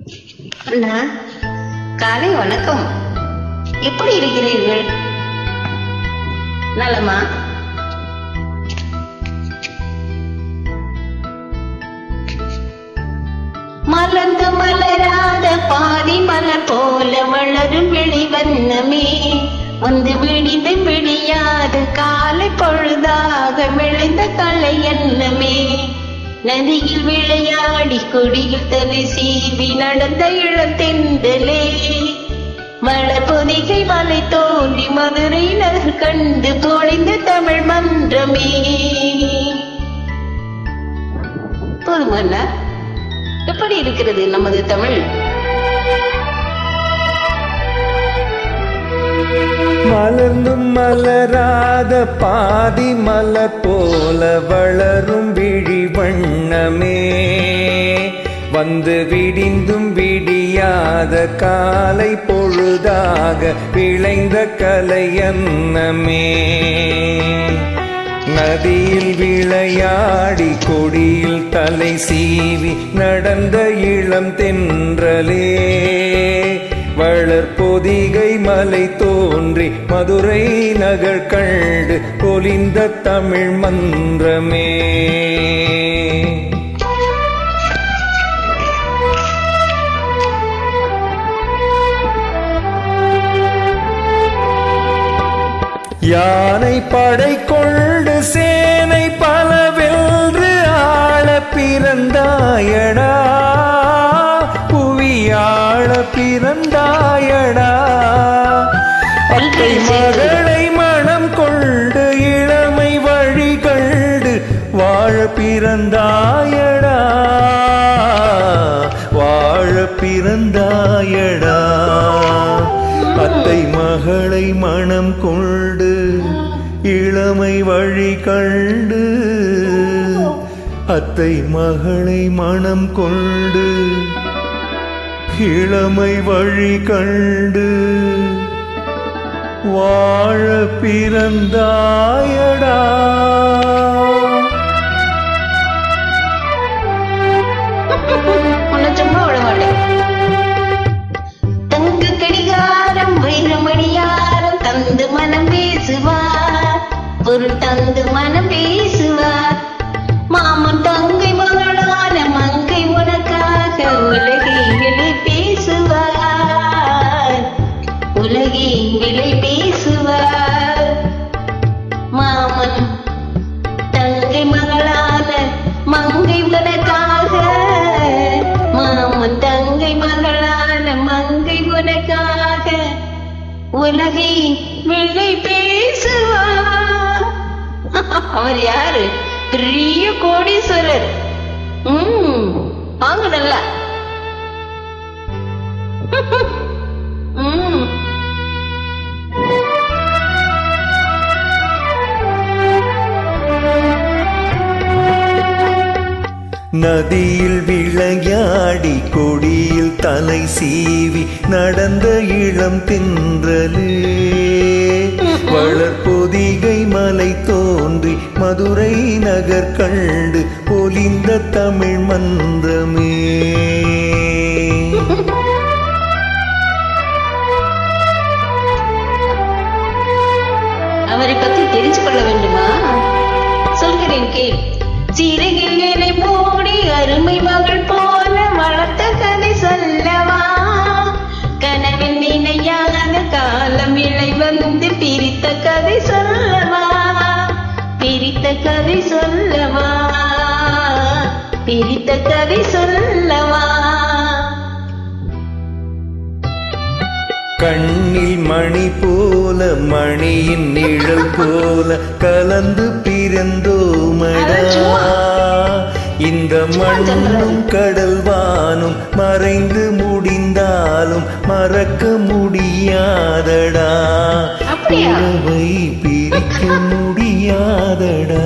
அண்ணா, காலை வணக்கம். எப்படி இருக்கிறீர்கள்? நலமா? மலர்ந்து மலராத பாதி மலர் போல வளரும் வெளிவண்ணமே, வந்து விடிந்து விடியாது காலை பொழுதாக விளைந்த கலை எண்ணமே. நதியில் விளையாடி கொடியில் தலை சீவி நடந்த இளத்தென்றலே, வளப்பொதிகை மலை தோன்றி மதுரை நகர் கண்டு பொழிந்த தமிழ் மன்றமே. போதுமல்ல? எப்படி இருக்கிறது நமது தமிழ்? மலர்ந்தும் மலராத பாதி மலர் போல வளரும் விழி வண்ணமே, வந்து விடிந்தும் விடியாத காலை பொழுதாக விளைந்த கலையன்னமே. நதியில் விளையாடி கொடியில் தலை சீவி நடந்த இளம் தென்றலே, வளர்பொதிகை மலை தோன்றி மதுரை நகர் கண்டு பொலிந்த தமிழ் மன்றமே. யானை படை கொண்டு சேனை பல வென்று ஆள பிறந்தாயடா, புவியாள பிறந்தாயடா. அத்தை மகளை மனம் கொண்டு இளமை வழி கண்டு வாழ பிறந்தாயடா, வாழ பிறந்தாயடா. அத்தை மகளை மனம் கொண்டு இளமை வழி கண்டு, அத்தை மகளை மனம் கொண்டு இளமை வழி கண்டு வாழ பிறந்தாயடா. சும்மா விட மாட்டேன். தங்கு கடிகாரம் வைரமணியாரம் தந்து மனம் பேசுவார், பொருள் தந்து மனம் பேசுவார். மாமன் தங்கை மகளான மங்கை உனக்காக உலகை விலை பேசுவார், உலகை விலை பேசுவார். மாமன் தங்கை மகளான மங்கை உனக்காக, மாமன் தங்கை மகளான மங்கை உனக்காக உலகை விலை பேசுவார். அவர் யாரு? பெரிய கோடீஸ்வரர். வாங்க நல்லா. நதியில் விளையாடி கொடியில் தலை சீவி நடந்த இளம் தென்றலே, வளர்பொதிகை மலை தோன்றி மதுரை நகர் கண்டு பொலிந்த தமிழ் மன்றமே. அவரை பற்றி தெரிஞ்சு கொள்ள வேண்டுமா? சொல்கிறேன் கேள். சிறகில் என்னை மூடி அருமை மகள் போல வளர்த்த கதை சொல்லவா, கனவில் நினையாத காலம் இலை வந்து பிரித்த கதை சொல்லவா, பிரித்த கதை சொல்லவா, பிரித்த கதை சொல்லவா. கண்ணில் மணி போல மணியின் நிழல் போல கலந்து பிறந்தோமடா, இந்த மண்ணும் கடல் வானும் மறைந்து முடிந்தாலும் மறக்க முடியாதடா, உறவை பிரிக்க முடியாதடா.